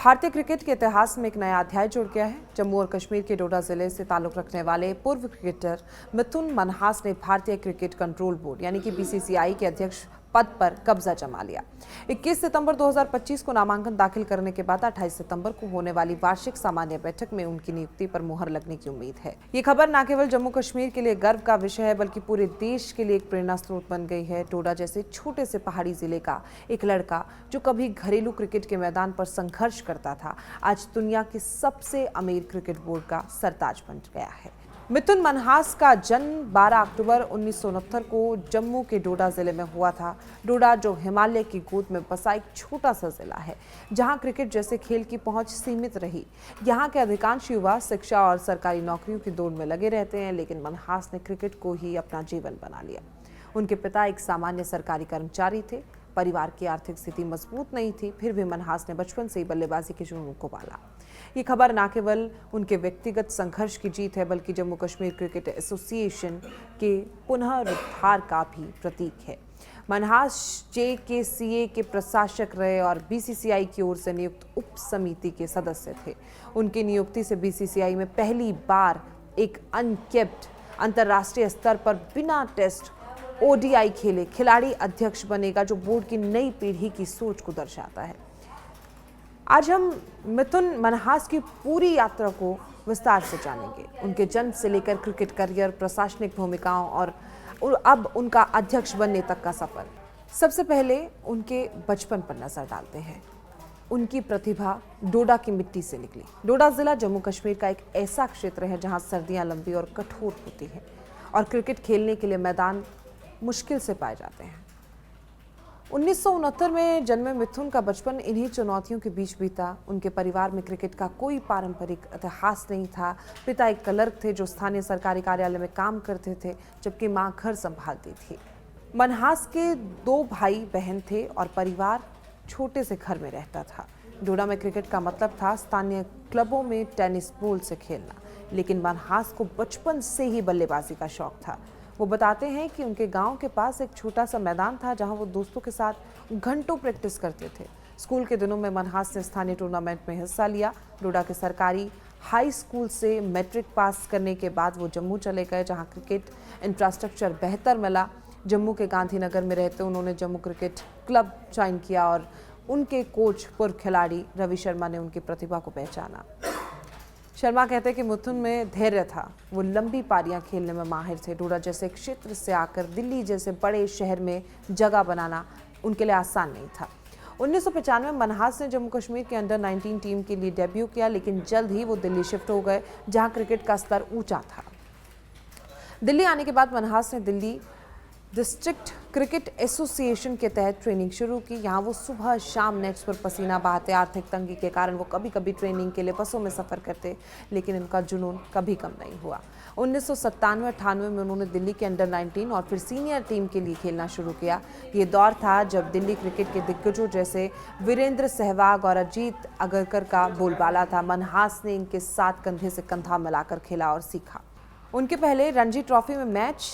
भारतीय क्रिकेट के इतिहास में एक नया अध्याय जुड़ गया है। जम्मू और कश्मीर के डोडा जिले से ताल्लुक रखने वाले पूर्व क्रिकेटर मिथुन मनहास ने भारतीय क्रिकेट कंट्रोल बोर्ड यानी कि बीसीसीआई के अध्यक्ष पद पर कब्जा जमा लिया। 21 सितंबर 2025 को नामांकन दाखिल करने के बाद 28 सितंबर को होने वाली वार्षिक सामान्य बैठक में उनकी नियुक्ति पर मुहर लगने की उम्मीद है। ये खबर न केवल जम्मू कश्मीर के लिए गर्व का विषय है बल्कि पूरे देश के लिए एक प्रेरणा स्रोत बन गई है। डोडा जैसे छोटे से पहाड़ी जिले का एक लड़का जो कभी घरेलू क्रिकेट के मैदान पर संघर्ष करता था, आज दुनिया के सबसे अमीर क्रिकेट बोर्ड का सरताज बन गया है। मिथुन मनहास का जन्म 12 अक्टूबर 1969 को जम्मू के डोडा जिले में हुआ था। डोडा जो हिमालय की गोद में बसा एक छोटा सा जिला है, जहां क्रिकेट जैसे खेल की पहुंच सीमित रही। यहां के अधिकांश युवा शिक्षा और सरकारी नौकरियों की दौड़ में लगे रहते हैं, लेकिन मनहास ने क्रिकेट को ही अपना जीवन बना लिया। उनके पिता एक सामान्य सरकारी कर्मचारी थे। परिवार की आर्थिक स्थिति मजबूत नहीं थी, फिर भी मनहास ने बचपन से ही बल्लेबाजी के जुनून को पाला। ये खबर न केवल उनके व्यक्तिगत संघर्ष की जीत है बल्कि जम्मू कश्मीर क्रिकेट एसोसिएशन के पुनरुद्धार का भी प्रतीक है। मनहास JKCA के प्रशासक रहे और बीसीसीआई की ओर से नियुक्त उप समिति के सदस्य थे। उनकी नियुक्ति से बीसीसीआई में पहली बार एक अनकेप्ड अंतर्राष्ट्रीय स्तर पर बिना टेस्ट ODI खेले खिलाड़ी अध्यक्ष बनेगा, जो बोर्ड की नई पीढ़ी की सोच को दर्शाता है। आज हम मिथुन मनहास की पूरी यात्रा को विस्तार से जानेंगे, उनके जन्म से लेकर क्रिकेट करियर, प्रशासनिक भूमिकाओं और अब उनका अध्यक्ष बनने तक का सफर। सबसे पहले उनके बचपन पर नजर डालते हैं। उनकी प्रतिभा डोडा की मिट्टी से निकली। डोडा जिला जम्मू कश्मीर का एक ऐसा क्षेत्र है जहां सर्दियां लंबी और कठोर होती हैं और क्रिकेट खेलने के लिए मैदान मुश्किल से पाए जाते हैं। 1969 में जन्मे मिथुन का बचपन इन्हीं चुनौतियों के बीच बीता। उनके परिवार में क्रिकेट का कोई पारंपरिक इतिहास नहीं था। पिता एक क्लर्क थे जो स्थानीय सरकारी कार्यालय में काम करते थे, जबकि मां घर संभालती थी। मनहास के 2 भाई बहन थे और परिवार छोटे से घर में रहता था। डोडा में क्रिकेट का मतलब था स्थानीय क्लबों में टेनिस बॉल से खेलना, लेकिन मनहास को बचपन से ही बल्लेबाजी का शौक था। वो बताते हैं कि उनके गांव के पास एक छोटा सा मैदान था जहां वो दोस्तों के साथ घंटों प्रैक्टिस करते थे। स्कूल के दिनों में मनहास ने स्थानीय टूर्नामेंट में हिस्सा लिया। डोडा के सरकारी हाई स्कूल से मैट्रिक पास करने के बाद वो जम्मू चले गए, जहां क्रिकेट इंफ्रास्ट्रक्चर बेहतर मिला। जम्मू के गांधीनगर में रहते उन्होंने जम्मू क्रिकेट क्लब ज्वाइन किया और उनके कोच पूर्व खिलाड़ी रवि शर्मा ने उनकी प्रतिभा को पहचाना। शर्मा कहते हैं कि मिथुन में धैर्य था। वो लंबी पारियां खेलने में माहिर थे। डोडा जैसे क्षेत्र से आकर दिल्ली जैसे बड़े शहर में जगह बनाना उनके लिए आसान नहीं था। 1995 में मनहास ने जम्मू कश्मीर के अंडर 19 टीम के लिए डेब्यू किया, लेकिन जल्द ही वो दिल्ली शिफ्ट हो गए, जहां क्रिकेट का स्तर ऊंचा था। दिल्ली आने के बाद मनहास ने दिल्ली डिस्ट्रिक्ट क्रिकेट एसोसिएशन के तहत ट्रेनिंग शुरू की। यहाँ वो सुबह शाम नेट्स पर पसीना बहाते। आर्थिक तंगी के कारण वो कभी कभी ट्रेनिंग के लिए बसों में सफ़र करते, लेकिन इनका जुनून कभी कम नहीं हुआ। 1997-98 में उन्होंने दिल्ली के अंडर 19 और फिर सीनियर टीम के लिए खेलना शुरू किया। ये दौर था जब दिल्ली क्रिकेट के दिग्गजों जैसे वीरेंद्र सहवाग और अजीत अगरकर का बोलबाला था। मनहास ने इनके साथ कंधे से कंधा मिलाकर खेला और सीखा। उनके पहले रणजी ट्रॉफी में मैच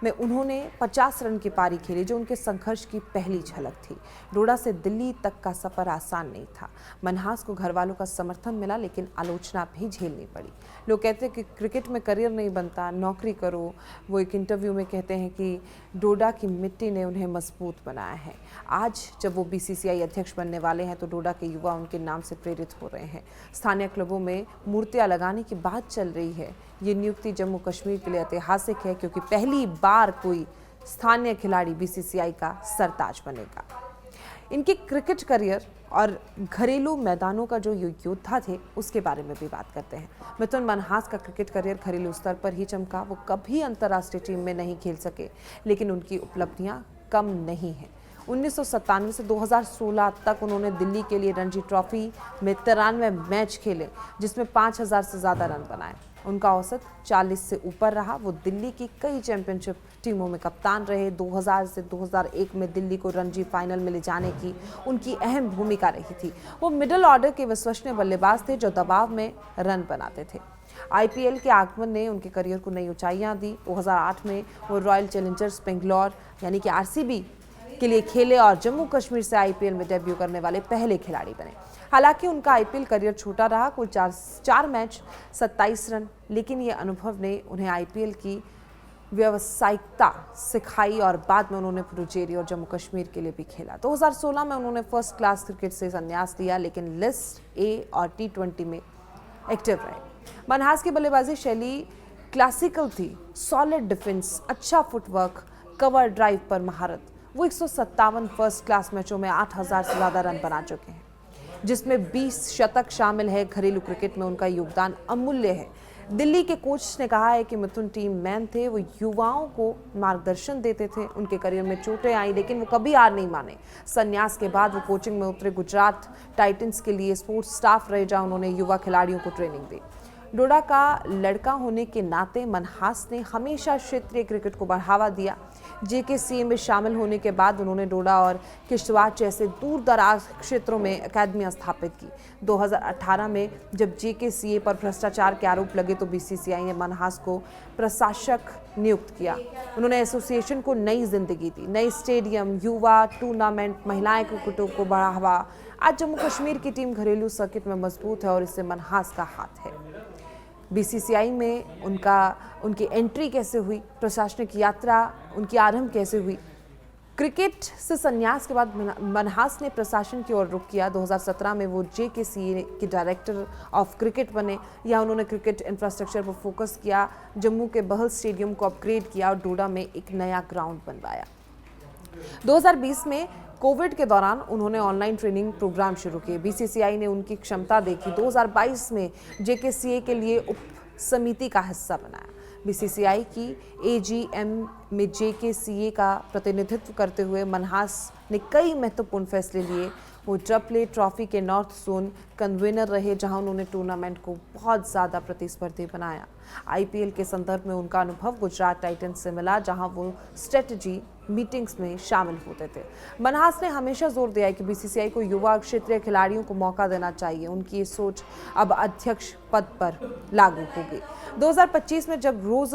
में उन्होंने 50 रन की पारी खेली, जो उनके संघर्ष की पहली झलक थी। डोडा से दिल्ली तक का सफर आसान नहीं था। मनहास को घर वालों का समर्थन मिला, लेकिन आलोचना भी झेलनी पड़ी। लोग कहते हैं कि क्रिकेट में करियर नहीं बनता, नौकरी करो। वो एक इंटरव्यू में कहते हैं कि डोडा की मिट्टी ने उन्हें मजबूत बनाया है। आज जब वो बीसीसीआई अध्यक्ष बनने वाले हैं तो डोडा के युवा उनके नाम से प्रेरित हो रहे हैं। स्थानीय क्लबों में मूर्तियां लगाने की बात चल रही है। ये नियुक्ति जम्मू कश्मीर के लिए ऐतिहासिक है, क्योंकि पहली बार कोई स्थानीय खिलाड़ी बीसीसीआई का सरताज बनेगा। इनके क्रिकेट करियर और घरेलू मैदानों का जो योद्धा थे, उसके बारे में भी बात करते हैं। मिथुन मनहास का क्रिकेट करियर घरेलू स्तर पर ही चमका। वो कभी अंतर्राष्ट्रीय टीम में नहीं खेल सके, लेकिन उनकी उपलब्धियां कम नहीं हैं। 1997 से 2016 तक उन्होंने दिल्ली के लिए रणजी ट्रॉफी में 93 मैच खेले, जिसमें 5000 से ज़्यादा रन बनाए। उनका औसत 40 से ऊपर रहा। वो दिल्ली की कई चैंपियनशिप टीमों में कप्तान रहे। 2000 से 2001 में दिल्ली को रणजी फाइनल में ले जाने की उनकी अहम भूमिका रही थी। वो मिडिल ऑर्डर के विश्वसनीय बल्लेबाज थे जो दबाव में रन बनाते थे। IPL के आगमन ने उनके करियर को नई ऊंचाइयां दी। 2008 में वो रॉयल चैलेंजर्स बेंगलोर यानी कि RCB के लिए खेले और जम्मू कश्मीर से आईपीएल में डेब्यू करने वाले पहले खिलाड़ी बने। हालांकि उनका आईपीएल करियर छोटा रहा, कुल चार मैच 27 रन, लेकिन ये अनुभव ने उन्हें आईपीएल की व्यावसायिकता सिखाई और बाद में उन्होंने पुडुचेरी और जम्मू कश्मीर के लिए भी खेला। 2016 में उन्होंने फर्स्ट क्लास क्रिकेट से संन्यास लिया, लेकिन लिस्ट ए और T20 में एक्टिव रहे। मनहास की बल्लेबाजी शैली क्लासिकल थी, सॉलिड डिफेंस, अच्छा फुटवर्क, कवर ड्राइव पर महारत। वो 157 फर्स्ट क्लास मैचों में 8000 से ज़्यादा रन बना चुके हैं, जिसमें 20 शतक शामिल है। घरेलू क्रिकेट में उनका योगदान अमूल्य है। दिल्ली के कोच ने कहा है कि मिथुन टीम मैन थे, वो युवाओं को मार्गदर्शन देते थे। उनके करियर में चोटें आई, लेकिन वो कभी हार नहीं माने। संन्यास के बाद वो कोचिंग में उतरे, गुजरात टाइटंस के लिए स्पोर्ट्स स्टाफ रहे, जहां उन्होंने युवा खिलाड़ियों को ट्रेनिंग दी। डोडा का लड़का होने के नाते मनहास ने हमेशा क्षेत्रीय क्रिकेट को बढ़ावा दिया। JKCA में शामिल होने के बाद उन्होंने डोडा और किश्तवाड़ जैसे दूर दराज क्षेत्रों में अकादमियां स्थापित की। 2018 में जब JKCA पर भ्रष्टाचार के आरोप लगे तो BCCI ने मनहास को प्रशासक नियुक्त किया। उन्होंने एसोसिएशन को नई जिंदगी दी, नई स्टेडियम, युवा टूर्नामेंट, महिलाएं क्रिकेटों को बढ़ावा। आज जम्मू कश्मीर की टीम घरेलू सर्किट में मजबूत है और इससे मनहास का हाथ है। BCCI में उनकी एंट्री कैसे हुई, प्रशासनिक यात्रा उनकी आरंभ कैसे हुई। क्रिकेट से संन्यास के बाद मनहास ने प्रशासन की ओर रुख किया। 2017 में वो JKCA के डायरेक्टर ऑफ क्रिकेट बने। यहाँ उन्होंने क्रिकेट इंफ्रास्ट्रक्चर पर फोकस किया, जम्मू के बहल स्टेडियम को अपग्रेड किया और डोडा में एक नया ग्राउंड बनवाया। 2020 में कोविड के दौरान उन्होंने ऑनलाइन ट्रेनिंग प्रोग्राम शुरू किए। BCCI ने उनकी क्षमता देखी। 2022 में JKCA के लिए उप समिति का हिस्सा बनाया। BCCI की AGM में JKCA का प्रतिनिधित्व करते हुए मनहास ने कई महत्वपूर्ण फैसले लिए। वो डब्ल्यू ट्रॉफी के नॉर्थ जोन कन्वीनर रहे, जहां उन्होंने टूर्नामेंट को बहुत ज़्यादा प्रतिस्पर्धी बनाया। IPL के संदर्भ में उनका अनुभव गुजरात टाइटंस से मिला, जहां वो स्ट्रेटजी मीटिंग्स में शामिल होते थे। मनहास ने हमेशा जोर दिया है कि BCCI को युवा क्षेत्रीय खिलाड़ियों को मौका देना चाहिए। उनकी ये सोच अब अध्यक्ष पद पर लागू होगी। 2025 में जब रोज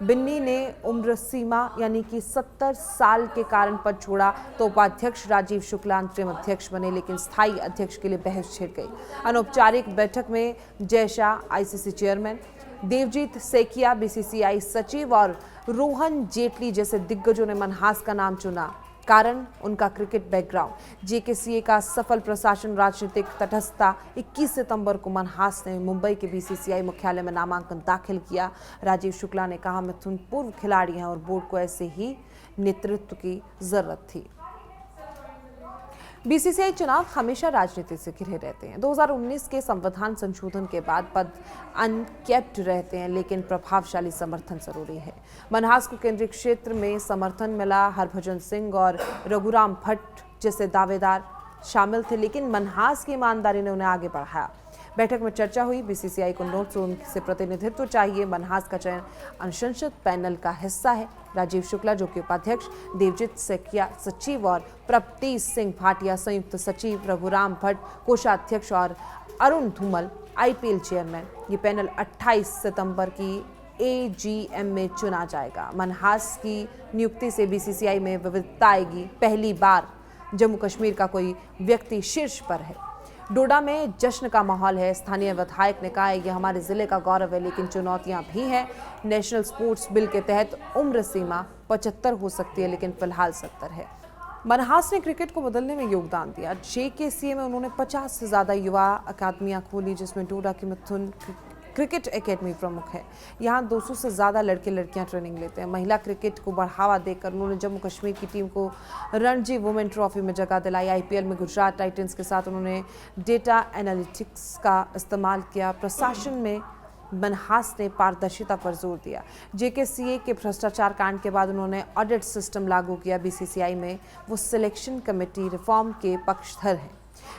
बिन्नी ने उम्र सीमा यानी कि 70 साल के कारण पद छोड़ा तो उपाध्यक्ष राजीव शुक्ला अंतरिम अध्यक्ष बने, लेकिन स्थायी अध्यक्ष के लिए बहस छिड़ गई। अनौपचारिक बैठक में Jay Shah ICC chairman, Devajit Saikia BCCI सचिव और रोहन जेटली जैसे दिग्गजों ने मनहास का नाम चुना। कारण उनका क्रिकेट बैकग्राउंड। JKCA का सफल प्रशासन, राजनीतिक तटस्थता। 21 सितंबर को मनहास ने मुंबई के BCCI मुख्यालय में नामांकन दाखिल किया। राजीव शुक्ला ने कहा, मिथुन पूर्व खिलाड़ी हैं और बोर्ड को ऐसे ही नेतृत्व की जरूरत थी। BCCI चुनाव हमेशा राजनीति से घिरे रहते हैं। 2019 के संविधान संशोधन के बाद पद अनकेप्ट रहते हैं, लेकिन प्रभावशाली समर्थन जरूरी है। मनहास को केंद्रीय क्षेत्र में समर्थन मिला। हरभजन सिंह और रघुराम भट्ट जैसे दावेदार शामिल थे, लेकिन मनहास की ईमानदारी ने उन्हें आगे बढ़ाया। बैठक में चर्चा हुई। BCCI को नॉर्थ जोन से प्रतिनिधित्व चाहिए। मनहास का चयन अनुशंसित पैनल का हिस्सा है। राजीव शुक्ला जो कि उपाध्यक्ष, देवजीत सेकिया सचिव और प्रभतीश सिंह भाटिया संयुक्त सचिव, रघुराम भट्ट कोषाध्यक्ष और अरुण धूमल IPL चेयरमैन। ये पैनल 28 सितंबर की AGM में चुना जाएगा। मनहास की नियुक्ति से BCCI में विविधता आएगी। पहली बार जम्मू कश्मीर का कोई व्यक्ति शीर्ष पर है। डोडा में जश्न का माहौल है। स्थानीय विधायक ने कहा है, यह हमारे जिले का गौरव है, लेकिन चुनौतियां भी हैं। नेशनल स्पोर्ट्स बिल के तहत उम्र सीमा 75 हो सकती है, लेकिन फिलहाल 70 है। मनहास ने क्रिकेट को बदलने में योगदान दिया। JKCA में उन्होंने 50 से ज़्यादा युवा अकादमियां खोली, जिसमें डोडा की मिथुन क्रिकेट एकेडमी प्रमुख है। यहाँ 200 से ज़्यादा लड़के लड़कियाँ ट्रेनिंग लेते हैं। महिला क्रिकेट को बढ़ावा देकर उन्होंने जम्मू कश्मीर की टीम को रणजी वुमेन ट्रॉफी में जगह दिलाई। IPL में गुजरात टाइटंस के साथ उन्होंने डेटा एनालिटिक्स का इस्तेमाल किया। प्रशासन में मनहास ने पारदर्शिता पर जोर दिया। JKCA के भ्रष्टाचार कांड के बाद उन्होंने ऑडिट सिस्टम लागू किया। BCCI में वो सिलेक्शन कमेटी रिफॉर्म के पक्षधर हैं।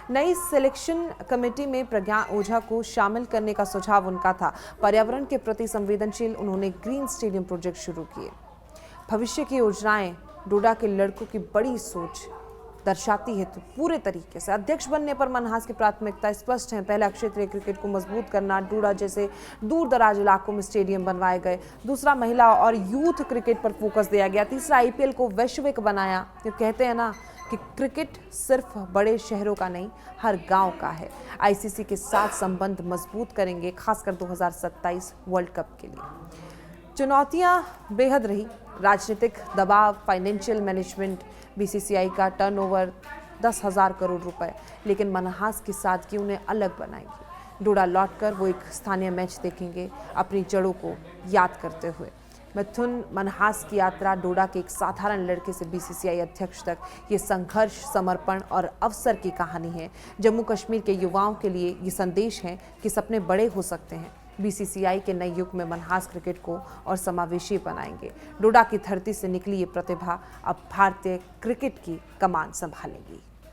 नई सिलेक्शन कमेटी में प्रज्ञा ओझा को शामिल करने का सुझाव उनका था। पर्यावरण के प्रति संवेदनशील उन्होंने ग्रीन स्टेडियम प्रोजेक्ट शुरू किए। भविष्य की योजनाएं, डोडा के लड़कों की बड़ी सोच दर्शाती है तो पूरे तरीके से। अध्यक्ष बनने पर मनहास की प्राथमिकता स्पष्ट है। पहला, क्षेत्रीय क्रिकेट को मजबूत करना, डोडा जैसे दूर दराज इलाकों में स्टेडियम बनवाए गए। दूसरा, महिला और यूथ क्रिकेट पर फोकस दिया गया। तीसरा, आईपीएल को वैश्विक बनाया। तो कहते हैं ना कि क्रिकेट सिर्फ बड़े शहरों का नहीं, हर गांव का है। आईसीसी के साथ संबंध मजबूत करेंगे, खासकर 2027 वर्ल्ड कप के लिए। चुनौतियां बेहद रही, राजनीतिक दबाव, फाइनेंशियल मैनेजमेंट, बीसीसीआई का टर्नओवर 10,000 करोड़ रुपए, लेकिन मनहास की सादगी उन्हें अलग बनाएगी। डोडा लौटकर वो एक स्थानीय मैच देखेंगे, अपनी जड़ों को याद करते हुए। मिथुन मनहास की यात्रा डोडा के एक साधारण लड़के से बीसीसीआई अध्यक्ष तक, ये संघर्ष, समर्पण और अवसर की कहानी है। जम्मू कश्मीर के युवाओं के लिए ये संदेश है कि सपने बड़े हो सकते हैं। बीसीसीआई के नए युग में मनहास क्रिकेट को और समावेशी बनाएंगे। डोडा की धरती से निकली ये प्रतिभा अब भारतीय क्रिकेट की कमान संभालेगी।